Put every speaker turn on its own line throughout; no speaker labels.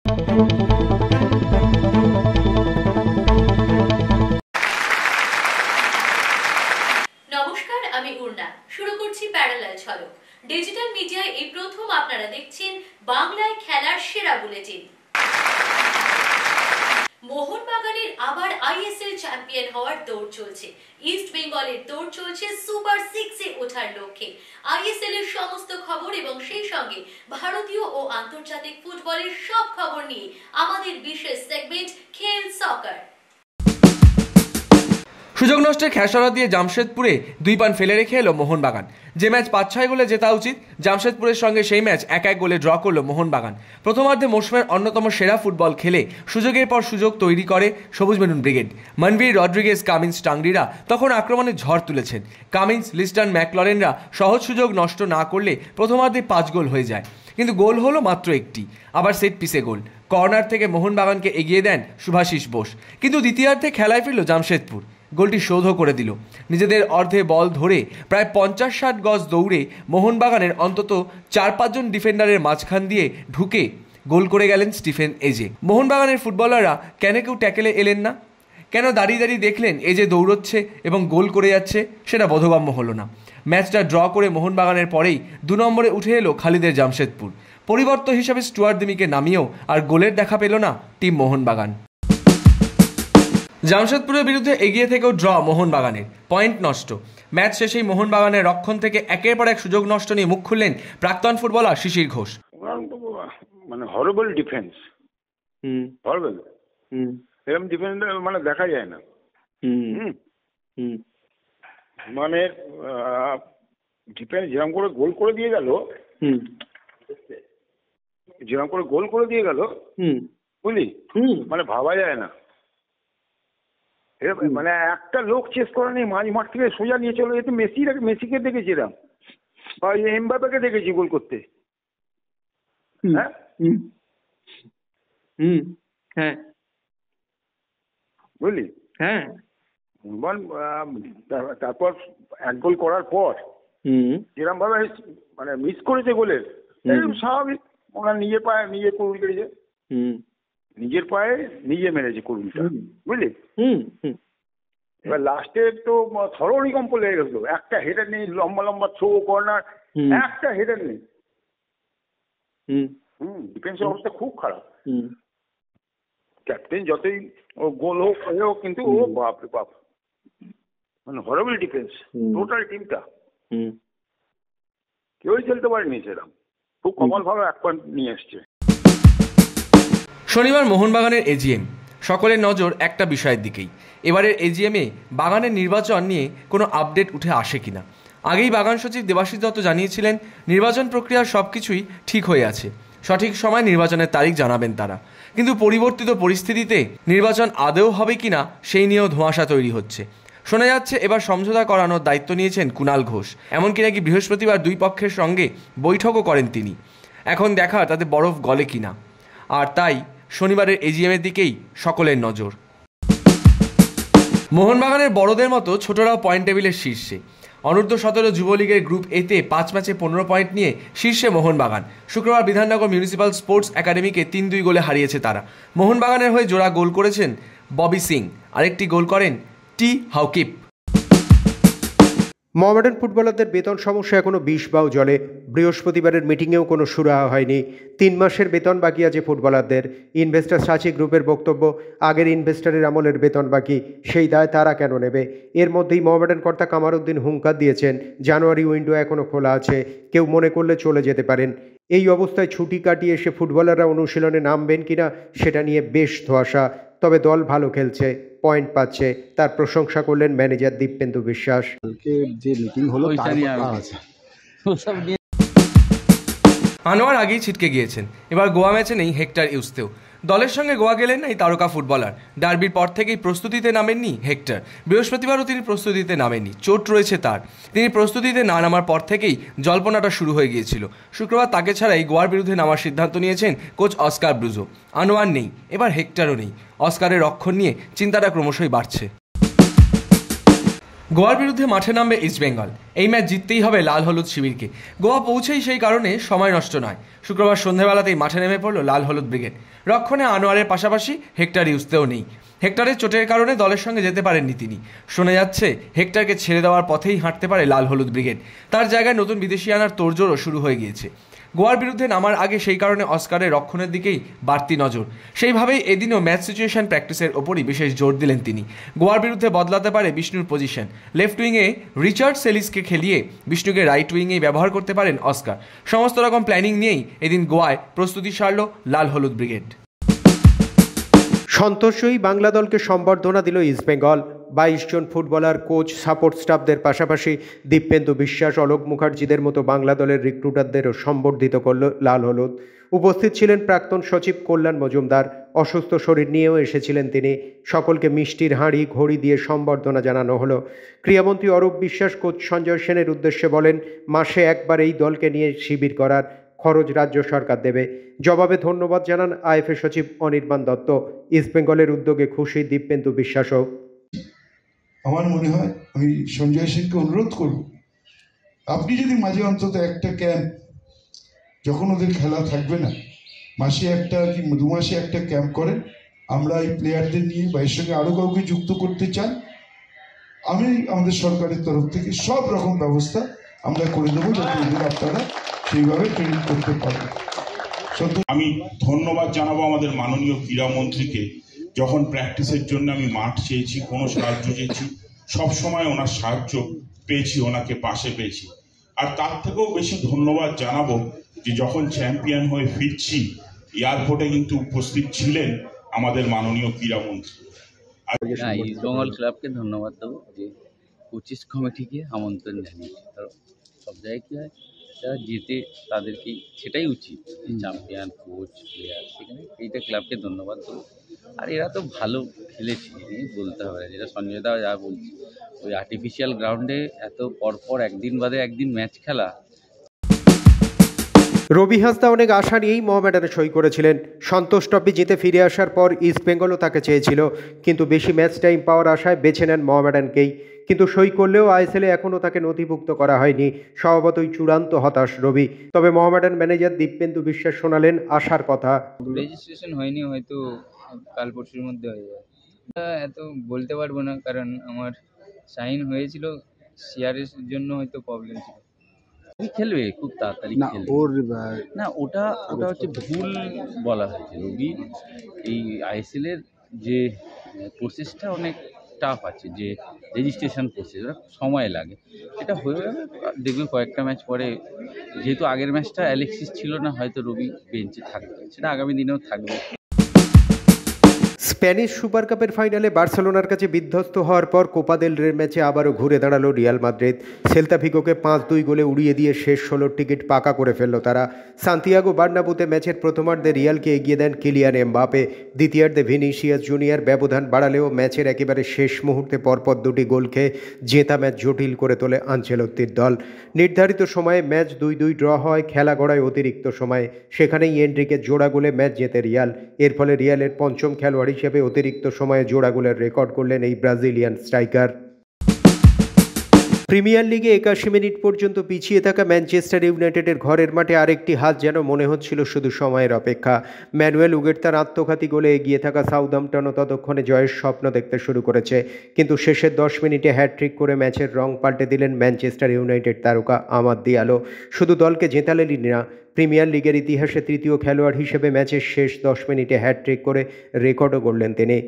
নমস্কার, আমি উর্না। শুরু করছি প্যারালাল ঝলক। ডিজিটাল মিডিয়ায় এই প্রথম আপনারা দেখছেন বাংলায় খেলার সেরা বুলেটিন। মোহনবাগানের আবার আইএসএল চ্যাম্পিয়ন হওয়ার দৌড় চলছে। ইস্ট বেঙ্গলের দৌড় চলছে সুপার 6-এ ওঠার লক্ষ্যে। আইএসএল এর সমস্ত খবর এবং সেই সঙ্গে ভারতীয় ও আন্তর্জাতিক ফুটবলের সব খবর নিয়ে আমাদের বিশেষ সেগমেন্ট খেল সকার।
সুযোগ নষ্টের খেসারত দিয়ে জামশেদপুরে 2 পান ফেলে রেখে এলো মোহনবাগান। যে ম্যাচ 5-6 গোলে জেতা উচিত, জামশেদপুরের সঙ্গে সেই ম্যাচ 1-1 গোলে ড্র করলো মোহনবাগান। প্রথমার্ধে মৌসুমের অন্যতম সেরা ফুটবল খেলে সুযোগের পর সুযোগ তৈরি করে সবুজ maroon brigade. Manvir, Rodriguez, Cummins, টাংরিরা তখন আক্রমণে ঝড় তুলেছেন। কামিন্স, লিস্টন, ম্যাকলরেনরা সহজ সুযোগ নষ্ট না করলে প্রথমার্ধে 5 গোল হয়ে যায়, কিন্তু গোল হলো মাত্র একটি। আবার সেট পিসে গোল। কর্নার থেকে মোহনবাগানকে এগিয়ে দেন শুভাশিস বোস, কিন্তু দ্বিতীয়ার্ধে খেলায় ফিরল জামশেদপুর। গোলটি শোধও করে দিল। নিজেদের অর্ধে বল ধরে প্রায় 50-60 গজ দৌড়ে মোহনবাগানের অন্তত 4-5 জন ডিফেন্ডারের মাঝখান দিয়ে ঢুকে গোল করে গেলেন স্টিফেন এজে। মোহনবাগানের ফুটবলাররা কেন কেউ ট্যাকেলে এলেন না? কেন দাঁড়িয়ে দাঁড়িয়ে দেখলেন এজে দৌড়চ্ছে এবং গোল করে যাচ্ছে? সেটা বোধগম্য হলো না। ম্যাচটা ড্র করে মোহনবাগানের পরেই 2 নম্বরে উঠে এলো খালিদের জামশেদপুর। পরিবর্তন হিসাবে স্টুয়ার্ট দিমিকে নামিয়েও আর গোলের দেখা পেল না টিম মোহনবাগান। জামশেদপুরের বিরুদ্ধে এগিয়ে থেকেও ড্র মোহনবাগানের, পয়েন্ট নষ্ট। ম্যাচ শেষেই মোহনবাগানের রক্ষণ থেকে একের পর এক সুযোগ নষ্ট নিয়ে মুখ খুললেন প্রাক্তন ফুটবলার শিশির ঘোষ।
মানে হরেবল ডিফেন্স, হরেবল। এরকম ডিফেন্স মানে দেখা যায় না। মানে ডিফেন্স যেরকম করে গোল করে দিয়ে গেল, বুঝলি, মানে ভাবা যায় না। মানে একটা লোক চেস করে নেই, মাঝ মাঠ থেকে সোজা নিয়ে চলে যেতে। মেসিকে দেখেছিলাম বা এমবাপ্পেকে দেখেছি গোল করতে। হ্যাঁ, বুঝলি, হ্যাঁ। তারপর 1 গোল করার পর যেরকম ভাবে মানে মিস করেছে গোলের, স্বাভাবিক। ওরা নিজের পায়ে নিজে কুড়ুল কেটেছে, নিজের পায়ে নিজে মেরেছে কুড়ুলটা, বুঝলি। এবার লাস্টে তো থরোলি কম্প লেগে গেছিল। একটা হেডার নেই, লম্বা লম্বা থ্রো, কর্নার, একটা হেডার নেই। ডিফেন্সের অবস্থা খুব খারাপ। ক্যাপ্টেন যতই গোল হোক কিন্তু ও বাপরে বাপ, মানে হরেবল ডিফেন্স। টোটাল টিমটা কেউই খেলতে পারেনি সেরকম। খুব কমল ভাবে 1 পয়েন্ট নিয়ে এসছে।
শনিবার মোহনবাগানের এজিএম। সকলের নজর একটা বিষয়ের দিকেই, এবারের এজিএমে বাগানের নির্বাচন নিয়ে কোনো আপডেট উঠে আসে কিনা। আগেই বাগান সচিব দেবাশিস দত্ত জানিয়েছিলেন নির্বাচন প্রক্রিয়ার সব কিছুই ঠিক হয়ে আছে, সঠিক সময় নির্বাচনের তারিখ জানাবেন তারা। কিন্তু পরিবর্তিত পরিস্থিতিতে নির্বাচন আদৌ হবে কিনা সেই নিয়েও ধোঁয়াশা তৈরি হচ্ছে। শোনা যাচ্ছে এবার সমঝোতা করানোর দায়িত্ব নিয়েছেন কুণাল ঘোষ। এমনকি নাকি বৃহস্পতিবার 2 পক্ষের সঙ্গে বৈঠকও করেন তিনি। এখন দেখা তাতে বরফ গলে কিনা। আর তাই শনিবারের এজিএমের দিকেই সকলের নজর। মোহনবাগানের বড়দের মতো ছোটরাও পয়েন্ট টেবিলের শীর্ষে। অনূর্ধ্ব-17 যুবলীগের গ্রুপ এতে 5 ম্যাচে 15 পয়েন্ট নিয়ে শীর্ষে মোহনবাগান। শুক্রবার বিধাননগর মিউনিসিপ্যাল স্পোর্টস একাডেমিকে 3-2 গোলে হারিয়েছে তারা। মোহনবাগানের হয়ে জোড়া গোল করেছেন ববি সিং, আরেকটি গোল করেন টি হাউকিপ।
মোহামেডান ফুটবলারদের বেতন সমস্যা এখনও 20 বাউ জলে। বৃহস্পতিবারের মিটিংয়েও কোনো সুরাহা হয়নি। 3 মাসের বেতন বাকি আছে ফুটবলারদের। ইনভেস্টার সাচি গ্রুপের বক্তব্য, আগের ইনভেস্টারের আমলের বেতন বাকি, সেই দায় তারা কেন নেবে? এর মধ্যেই মোহামেডান কর্তা কামারউদ্দিন হুঙ্কার দিয়েছেন জানুয়ারি উইন্ডো এখনও খোলা আছে, কেউ মনে করলে চলে যেতে পারেন। এই অবস্থায় ছুটি কাটিয়ে এসে ফুটবলাররা অনুশীলনে নামবেন কিনা সেটা নিয়ে বেশ ধোঁয়াশা। তবে দল ভালো খেলছে, পয়েন্ট পাচ্ছে, তার প্রশংসা করলেন ম্যানেজার দীপেন্দু বিশ্বাস।
আনোয়ার আগেই ছিটকে গিয়েছেন, এবার গোয়া ম্যাচে নেই হেক্টর ইউস্তেও। দলের সঙ্গে গোয়া গেলেন না এই তারকা ফুটবলার। ডার্বির পর থেকেই প্রস্তুতিতে নামেননি হেক্টর। বৃহস্পতিবারও তিনি প্রস্তুতিতে নামেননি, চোট রয়েছে তার। তিনি প্রস্তুতিতে না নামার পর থেকেই জল্পনাটা শুরু হয়ে গিয়েছিল। শুক্রবার তাকে ছাড়াই গোয়ার বিরুদ্ধে নামার সিদ্ধান্ত নিয়েছেন কোচ অস্কার ব্রুজো। আনোয়ার নেই, এবার হেক্টরও নেই। অস্কারের রক্ষণ নিয়ে চিন্তাটা ক্রমশই বাড়ছে। গোয়ার বিরুদ্ধে মাঠে নামবে ইস্টবেঙ্গল। এই ম্যাচ জিততেই হবে লাল হলুদ শিবিরকে। গোয়া পৌঁছেই সেই কারণে সময় নষ্ট নয়। শুক্রবার সন্ধ্যাবেলাতেই মাঠে নেমে পড়ল লাল হলুদ ব্রিগেড। রক্ষণে আনোয়ারের পাশাপাশি হেক্টর ইউসতেও নেই। হেক্টরের চোটের কারণে দলের সঙ্গে যেতে পারেননি তিনি। শোনা যাচ্ছে হেক্টরকে ছেড়ে দেওয়ার পথেই হাঁটতে পারে লাল হলুদ ব্রিগেড। তার জায়গায় নতুন বিদেশি আনার তোড়জোড়ও শুরু হয়ে গিয়েছে। গোয়ার বিরুদ্ধে নামার আগে সেই কারণে অস্কারের রক্ষণের দিকেই বাড়তি নজর। সেইভাবেই এদিনও ম্যাচ সিচুয়েশন প্র্যাকটিসের ওপরই বিশেষ জোর দিলেন তিনি। গোয়ার বিরুদ্ধে বদলাতে পারে বিষ্ণুর পজিশন। লেফট উইংয়ে রিচার্ড সেলিসকে খেলিয়ে বিষ্ণুকে রাইট উইংয়েই ব্যবহার করতে পারেন অস্কার। সমস্ত রকম প্ল্যানিং নিয়েই এদিন গোয়ায় প্রস্তুতি সারল লাল হলুদ ব্রিগেড।
সন্তোষই বাংলা দলকে সম্বর্ধনা দিল ইস্টবেঙ্গল। 22 জন ফুটবলার, কোচ, সাপোর্ট স্টাফদের পাশাপাশি দীপেন্দু বিশ্বাস, অলোক মুখার্জিদের মতো বাংলা দলের রিক্রুটারদেরও সম্বর্ধিত করল লাল হলুদ। উপস্থিত ছিলেন প্রাক্তন সচিব কল্যাণ মজুমদার। অসুস্থ শরীর নিয়েও এসেছিলেন তিনি। সকলকে মিষ্টির হাঁড়ি ঘড়ি দিয়ে সম্বর্ধনা জানানো হলো। ক্রীড়ামন্ত্রী অরূপ বিশ্বাস কোচ সঞ্জয় সেনের উদ্দেশ্যে বলেন, মাসে একবার এই দলকে নিয়ে শিবির করার খরচ রাজ্য সরকার দেবে। জবাবে ধন্যবাদ জানান আইএফএ সচিব অনির্বাণ দত্ত। ইস্টবেঙ্গলের উদ্যোগে খুশি দীপেন্দু বিশ্বাসও।
আমার মনে হয় আমি সঞ্জয় সিংকে অনুরোধ করব, আপনি যদি মাঝে অন্তত একটা ক্যাম্প, যখন ওদের খেলা থাকবে না, মাসে একটা কি 2 মাসে একটা ক্যাম্প করেন, আমরা এই প্লেয়ারদের নিয়ে বা এর সঙ্গে আরো কাউকে যুক্ত করতে চান, আমি আমাদের সরকারের তরফ থেকে সব রকম ব্যবস্থা আমরা করে দেবো, যাতে এদের আপনারা সেইভাবে ট্রেনিং করতে পারেন।
আমি ধন্যবাদ জানাবো আমাদের মাননীয় ক্রীড়ামন্ত্রীকে। যখন প্র্যাকটিসের জন্য আমি মাঠ চেয়েছি, কোনো সাহায্য চেয়েছি, সবসময় ওনার সাহায্য পেয়েছি, ওনাকে পাশে পেয়েছি। আর তার থেকেও বেশি ধন্যবাদ জানাবো যে যখন চ্যাম্পিয়ন হয়ে ফিরছি, এয়ারপোর্টে কিন্তু উপস্থিত ছিলেন আমাদের মাননীয় ক্রীড়ামন্ত্রী।
ইস্টবেঙ্গল ক্লাবকে ধন্যবাদ দেবো যে কোচিস কমিটিকে আমন্ত্রণ জানিয়েছে। কারণ সব জায়গায় কী হয়, যারা জেতে তাদেরকেই, সেটাই উচিত, চ্যাম্পিয়ন, কোচ, প্লেয়ার, সেখানে এইটা ক্লাবকে ধন্যবাদ দেবো। আর এরা তো ভালো খেলেছে বলতে হবে, যেটা সঞ্জয় দা যা বলছি, ওই আর্টিফিশিয়াল গ্রাউন্ডে এত পরপর একদিন বাদে একদিন ম্যাচ খেলা।
রবি হাসদা অনেক আশা নিয়েই মোহামেডানে সই করেছিলেন। সন্তোষ ট্রফি জিতে ফিরে আসার পর ইস্টবেঙ্গলও তাকে চেয়েছিল, কিন্তু বেশি ম্যাচ টাইম পাওয়ার আশায় বেছে নেন মোহামেডানকেই। কিন্তু সই করলেও আইএসএলে এখনও তাকে নথিভুক্ত করা হয়নি। স্বভাবতই চূড়ান্ত হতাশ রবি। তবে মোহামেডান ম্যানেজার দীপেন্দু বিশ্বাস শোনালেন আশার কথা।
রেজিস্ট্রেশন হয়নি, হয়তো কাল পরশুর মধ্যে হয়ে যাবে। এত বলতে পারবো না, কারণ আমার সাইন হয়েছিল, শেয়ারের জন্য হয়তো প্রবলেম ছিল। খেলবে খুব তাড়াতাড়ি না, ওটা হচ্ছে ভুল বলা হয়েছে। রবি এই আইএসএল এর যে প্রসেসটা অনেক টাফ আছে, যে রেজিস্ট্রেশন প্রসেস, ওটা সময় লাগে। এটা হয়ে যাবে, দেখবে কয়েকটা ম্যাচ পরে। যেহেতু আগের ম্যাচটা অ্যালেক্সিস ছিল না, হয়তো রবি বেঞ্চে থাকবে, সেটা আগামী দিনেও থাকবে।
স্প্যানিশ সুপার কাপের ফাইনালে বার্সেলোনার কাছে বিধ্বস্ত হওয়ার পর কোপা দেল রের ম্যাচে আবারও ঘুরে দাঁড়ালো রিয়াল মাদ্রিদ। সেল্তা ভিগোকে 5-2 গোলে উড়িয়ে দিয়ে শেষ 16 টিকিট পাকা করে ফেলল তারা। সান্তিয়াগো বার্নাবুতে ম্যাচের প্রথমার্ধে রিয়ালকে এগিয়ে দেন কিলিয়ান এমবাপে। দ্বিতীয়ার্ধে ভিনিসিয়াস জুনিয়র ব্যবধান বাড়ালেও ম্যাচের একেবারে শেষ মুহূর্তে পরপর 2টি গোল খেয়ে জেতা ম্যাচ জটিল করে তোলে আনচেলত্তির দল। নির্ধারিত সময়ে ম্যাচ 2-2 ড্র হয়। খেলা গড়ায় অতিরিক্ত সময়ে, সেখানেই এনরিকের জোড়া গোলে ম্যাচ জেতে রিয়াল। এর ফলে রিয়ালের পঞ্চম খেলোয়াড় হিসেবে অতিরিক্ত সময়ে জোড়া গোলের রেকর্ড করলেন এই ব্রাজিলিয়ান স্ট্রাইকার। প্রিমিয়ার লিগে 81 মিনিট পর্যন্ত পিছিয়ে থাকা ম্যানচেস্টার ইউনাইটেডের ঘরের মাঠে আরেকটি হাত যেন মনে হচ্ছিল শুধু সময়ের অপেক্ষা। ম্যানুয়েল উগের্তার আত্মঘাতী গোলে এগিয়ে থাকা সাউদাম্পটনও ততক্ষণে জয়ের স্বপ্ন দেখতে শুরু করেছে। কিন্তু শেষের 10 মিনিটে হ্যাটট্রিক করে ম্যাচের রং পাল্টে দিলেন ম্যানচেস্টার ইউনাইটেড তারকা আমাদ দিয়ালো। শুধু দলকে জেতালেনই না, প্রিমিয়ার লিগের ইতিহাসে তৃতীয় খেলোয়াড় হিসেবে ম্যাচের শেষ 10 মিনিটে হ্যাটট্রিক করে রেকর্ডও গড়লেন তিনি।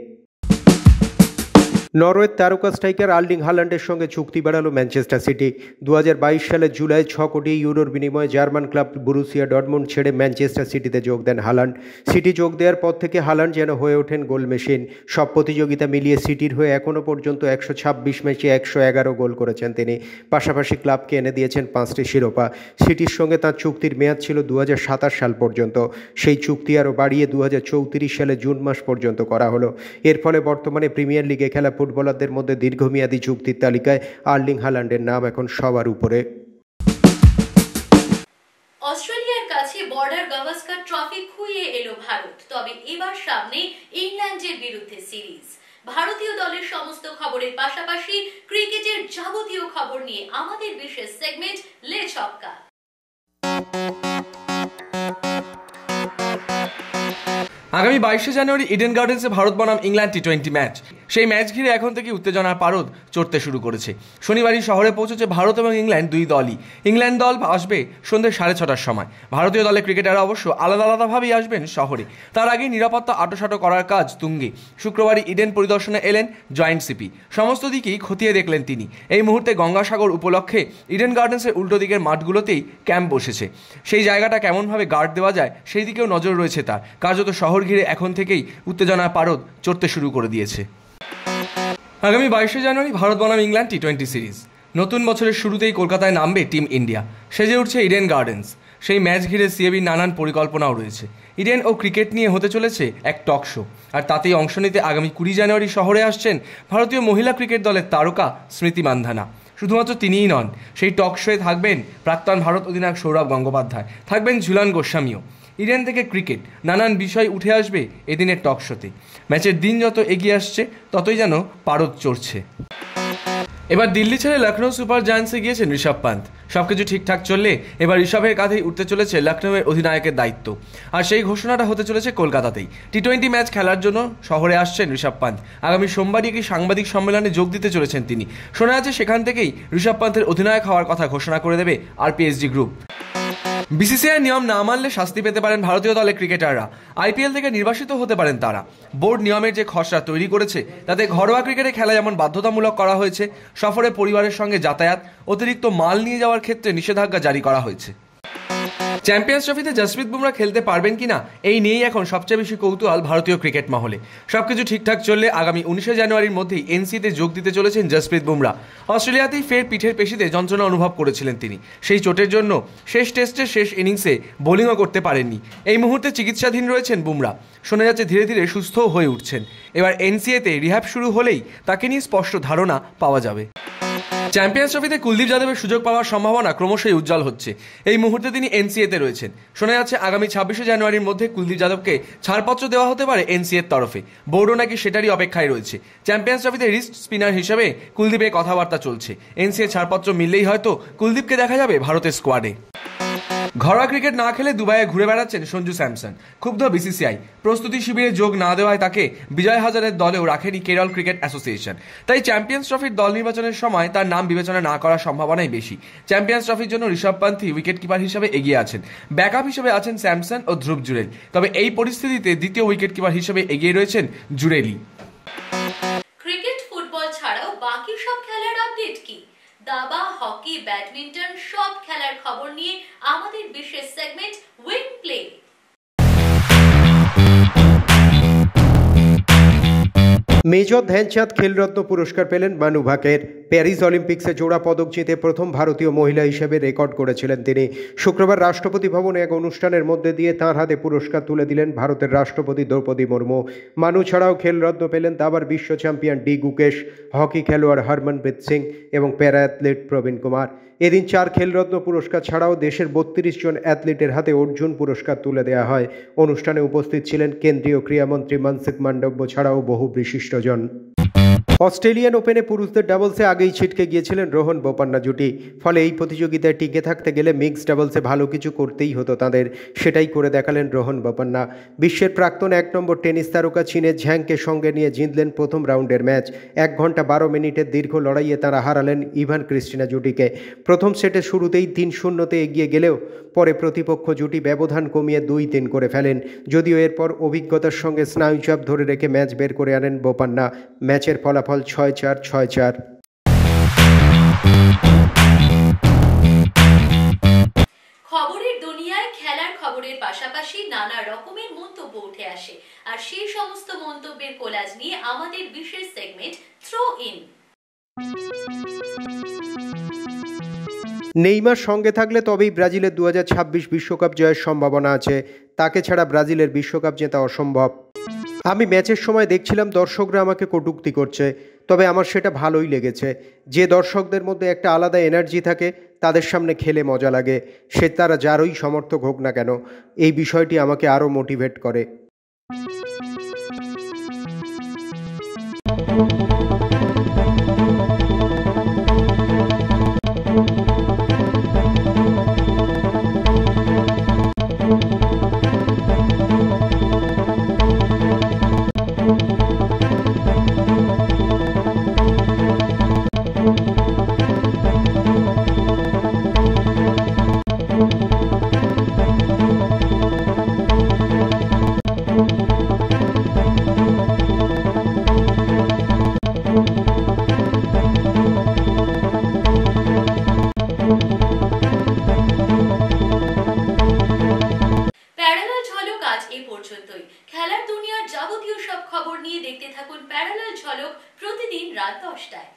নরওয়ের তারকা স্ট্রাইকার আর্লিং হাল্যান্ডের সঙ্গে চুক্তি বাড়ালো ম্যানচেস্টার সিটি। 2022 সালের জুলাই 6 কোটি ইউরোর বিনিময়ে জার্মান ক্লাব বরুসিয়া ডর্টমুন্ড ছেড়ে ম্যানচেস্টার সিটিতে যোগ দেন হাল্যান্ড। সিটি যোগ দেওয়ার পর থেকে হাল্যান্ড যেন হয়ে ওঠেন গোল মেশিন। সব প্রতিযোগিতা মিলিয়ে সিটির হয়ে এখনও পর্যন্ত 126 ম্যাচে 111 গোল করেছেন তিনি। পাশাপাশি ক্লাবকে এনে দিয়েছেন 5টি শিরোপা। সিটির সঙ্গে তাঁর চুক্তির মেয়াদ ছিল 2027 সাল পর্যন্ত। সেই চুক্তি আরও বাড়িয়ে 2034 সালে জুন মাস পর্যন্ত করা হলো। এর ফলে বর্তমানে প্রিমিয়ার লিগে খেলা ফুটবলারদের মধ্যে দীর্ঘমেয়াদী চুক্তির তালিকায় আর্লিং হাল্যান্ডের নাম এখন সবার উপরে।
অস্ট্রেলিয়ার কাছে বর্ডার গাভাস্কার ট্রফি খুইয়ে এলো ভারত। তবে এবার সামনে ইংল্যান্ডের বিরুদ্ধে সিরিজ। ভারতীয় দলের সমস্ত খবরের পাশাপাশি ক্রিকেটের যাবতীয় খবর নিয়ে আমাদের বিশেষ সেগমেন্ট লে ছক্কা।
আগামী 22শে জানুয়ারি ইডেন গার্ডেন্সে ভারত বনাম ইংল্যান্ড টি20 ম্যাচ। সেই ম্যাচ ঘিরে এখন থেকে উত্তেজনার পারদ চড়তে শুরু করেছে। শনিবারই শহরে পৌঁছেছে ভারত এবং ইংল্যান্ড দুই দলই। ইংল্যান্ড দল আসবে সন্ধ্যে 6:30টার সময়। ভারতীয় দলের ক্রিকেটাররা অবশ্য আলাদা আলাদাভাবেই আসবেন শহরে। তার আগেই নিরাপত্তা আঁটোসাঁটো করার কাজ তুঙ্গে। শুক্রবারই ইডেন পরিদর্শনে এলেন জয়েন্ট সিপি। সমস্ত দিকেই খতিয়ে দেখলেন তিনি। এই মুহূর্তে গঙ্গাসাগর উপলক্ষে ইডেন গার্ডেন্সের উল্টো দিকের মাঠগুলোতেই ক্যাম্প বসেছে। সেই জায়গাটা কেমনভাবে গার্ড দেওয়া যায় সেই দিকেও নজর রয়েছে তার। কার্যত শহর ঘিরে এখন থেকেই উত্তেজনার পারদ চড়তে শুরু করে দিয়েছে। আগামী 22শে জানুয়ারি ভারত বনাম ইংল্যান্ড টি20 সিরিজ। নতুন বছরের শুরুতেই কলকাতায় নামবে টিম ইন্ডিয়া। সেজে উঠছে ইডেন গার্ডেন্স। সেই ম্যাচ ঘিরে সিএবির নানান পরিকল্পনাও রয়েছে। ইডেন ও ক্রিকেট নিয়ে হতে চলেছে এক টক শো। আর তাতেই অংশ নিতে আগামী 20 জানুয়ারি শহরে আসছেন ভারতীয় মহিলা ক্রিকেট দলের তারকা স্মৃতি মান্ধানা। শুধুমাত্র তিনিই নন, সেই টক শোয়ে থাকবেন প্রাক্তন ভারত অধিনায়ক সৌরভ গঙ্গোপাধ্যায়, থাকবেন ঝুলন গোস্বামীও। ইডেন থেকে ক্রিকেট নানান বিষয় উঠে আসবে এদিনের টক শোতে। ম্যাচের দিন যত এগিয়ে আসছে ততই যেন পারদ চড়ছে। এবার দিল্লি ছেড়ে লখনৌ সুপার জায়ান্টসে গিয়েছেন ঋষভ পান্ত। সবকিছু ঠিকঠাক চললে এবার ঋষভের কাঁধেই উঠতে চলেছে লখনৌয়ের অধিনায়কের দায়িত্ব। আর সেই ঘোষণাটা হতে চলেছে কলকাতাতেই। টি20 ম্যাচ খেলার জন্য শহরে আসছেন ঋষভ পান্ত। আগামী সোমবারই একটি সাংবাদিক সম্মেলনে যোগ দিতে চলেছেন তিনি। শোনা যাচ্ছে সেখান থেকেই ঋষভ পান্তের অধিনায়ক হওয়ার কথা ঘোষণা করে দেবে আরপিএসজি গ্রুপ। বিসিসিআই নিয়ম না মানলে শাস্তি পেতে পারেন ভারতীয় দলের ক্রিকেটাররা। আইপিএল থেকে নির্বাসিত হতে পারেন তারা। বোর্ড নিয়মের যে খসড়া তৈরি করেছে তাতে ঘরোয়া ক্রিকেটে খেলা যেমন বাধ্যতামূলক করা হয়েছে, সফরে পরিবারের সঙ্গে যাতায়াত, অতিরিক্ত মাল নিয়ে যাওয়ার ক্ষেত্রে নিষেধাজ্ঞা জারি করা হয়েছে। চ্যাম্পিয়ন্স ট্রফিতে জসপ্রীত বুমরা খেলতে পারবেন কিনা এই নিয়েই এখন সবচেয়ে বেশি কৌতূহল ভারতীয় ক্রিকেট মহলে। সবকিছু ঠিকঠাক চললে আগামী 19শে জানুয়ারির মধ্যেই এনসিতে যোগ দিতে চলেছেন জসপ্রীত বুমরা। অস্ট্রেলিয়াতেই ফের পিঠের পেশিতে যন্ত্রণা অনুভব করেছিলেন তিনি। সেই চোটের জন্য শেষ টেস্টের শেষ ইনিংসে বোলিংও করতে পারেননি। এই মুহূর্তে চিকিৎসাধীন রয়েছেন বুমরা। শোনা যাচ্ছে ধীরে ধীরে সুস্থও হয়ে উঠছেন। এবার এনসিএতে রিহ্যাব শুরু হলেই তাকে নিয়ে স্পষ্ট ধারণা পাওয়া যাবে। চ্যাম্পিয়ন্স ট্রফিতে কুলদীপ যাদবের সুযোগ পাওয়ার সম্ভাবনা ক্রমশই উজ্জ্বল হচ্ছে। এই মুহূর্তে তিনি এনসিএতে রয়েছেন। শোনা যাচ্ছে আগামী 26শে জানুয়ারির মধ্যে কুলদীপ যাদবকে ছাড়পত্র দেওয়া হতে পারে এনসিএর তরফে। বোর্ডও নাকি সেটারই অপেক্ষায় রয়েছে। চ্যাম্পিয়ন্স ট্রফিতে রিস্ট স্পিনার হিসেবে কুলদীপের কথাবার্তা চলছে। এনসিএ ছাড়পত্র মিললেই হয়তো কুলদীপকে দেখা যাবে ভারতের স্কোয়াডে। ঘরোয়া ক্রিকেট না খেলে দুবাইয়ে ঘুরে বেড়াচ্ছেন সঞ্জু স্যামসন। ক্ষুব্ধ বিসিসিআই। প্রস্তুতি শিবিরে যোগ না দেওয়ায় তাকে বিজয় হাজারের দলেও রাখেনি কেরল ক্রিকেট অ্যাসোসিয়েশন। তাই চ্যাম্পিয়ন্স ট্রফির দল নির্বাচনের সময় তার নাম বিবেচনা না করার সম্ভাবনাই বেশি। চ্যাম্পিয়ন্স ট্রফির জন্য ঋষভ পান্থই উইকেট কিপার হিসেবে এগিয়ে আছেন। ব্যাকআপ হিসেবে আছেন স্যামসন ও ধ্রুব জুরেল। তবে এই পরিস্থিতিতে দ্বিতীয় উইকেট কিপার হিসেবে এগিয়ে রয়েছেন জুরেলি।
ক্রিকেট, ফুটবল ছাড়াও বাকি সব খেলার আপডেট কি? দাবা, হকি, ব্যাডমিন্টন সব খেলার খবর নিয়ে আমাদের বিশেষ সেগমেন্ট উইন প্লে।
মেজর ধ্যানচাঁদ খেলরত্ন পুরস্কার পেলেন মানু ভাকের। প্যারিস অলিম্পিক্সে জোড়া পদক জিতে প্রথম ভারতীয় মহিলা হিসেবে রেকর্ড করেছিলেন তিনি। শুক্রবার রাষ্ট্রপতি ভবনে এক অনুষ্ঠানের মধ্যে দিয়ে তাঁর হাতে পুরস্কার তুলে দিলেন ভারতের রাষ্ট্রপতি দ্রৌপদী মুর্মু। মানু ছাড়াও খেলরত্ন পেলেন দাবার বিশ্ব চ্যাম্পিয়ন ডি গুকেশ, হকি খেলোয়াড় হরমনপ্রীত সিং এবং প্যারা অ্যাথলিট প্রবীণ কুমার। এদিন 4 খেলরত্ন পুরস্কার ছাড়াও দেশের 32 জন অ্যাথলিটের হাতে অর্জুন পুরস্কার তুলে দেওয়া হয়। অনুষ্ঠানে উপস্থিত ছিলেন কেন্দ্রীয় ক্রীড়ামন্ত্রী মনসুখ মান্ডব্য ছাড়াও বহু বিশিষ্টজন। অস্ট্রেলিয়ান ওপেনে পুরুষদের ডাবলসে আগেই ছিটকে গিয়েছিলেন রোহন বোপান্না জুটি। ফলে এই প্রতিযোগিতায় টিকে থাকতে গেলে মিক্সড ডাবলসে ভালো কিছু করতেই হতো তাদের। সেটাই করে দেখালেন রোহন বোপান্না। বিশ্বের প্রাক্তন 1 নম্বর টেনিস তারকা চীনের ঝ্যাংকে সঙ্গে নিয়ে জিতলেন প্রথম রাউন্ডের ম্যাচ। 1 ঘন্টা 12 মিনিটের দীর্ঘ লড়াইয়ে তারা হারালেন ইভান ক্রিস্টিনা জুটিকে। প্রথম সেটে শুরুতেই 3-0 এগিয়ে গেলেও পরে প্রতিপক্ষ জুটি ব্যবধান কমিয়ে 2-3 করে ফেলেন। যদিও এরপর অভিজ্ঞতার সঙ্গে স্নায়ুচাপ ধরে রেখে ম্যাচ বের করে আনেন বোপান্না। ম্যাচের ফলাফল 6-4, 6-4।
খবরের দুনিয়ায় খেলার খবরের পাশাপাশি নানা রকমের মন্তব্য উঠে আসে। আর সেই সমস্ত মন্তব্যের কোলাজ নিয়ে আমাদের বিশেষ সেগমেন্ট থ্রো ইন।
নেইমার সঙ্গে থাকলে তবেই ব্রাজিলের 2026 বিশ্বকাপ জয়ের সম্ভাবনা আছে। তাকে ছাড়া ব্রাজিলের বিশ্বকাপ জেতা অসম্ভব। আমি ম্যাচের সময় দেখছিলাম দর্শকরা আমাকে কটূক্তি করছে, তবে আমার সেটা ভালোই লেগেছে। যে দর্শকদের মধ্যে একটা আলাদা এনার্জি থাকে, তাদের সামনে খেলে মজা লাগে। সে তারা যারই সমর্থক হোক না কেন, এই বিষয়টি আমাকে আরও মোটিভেট করে।
খেলার দুনিয়ার যাবতীয় সব খবর নিয়ে দেখতে থাকুন প্যারালাল ঝলক প্রতিদিন রাত 10টায়।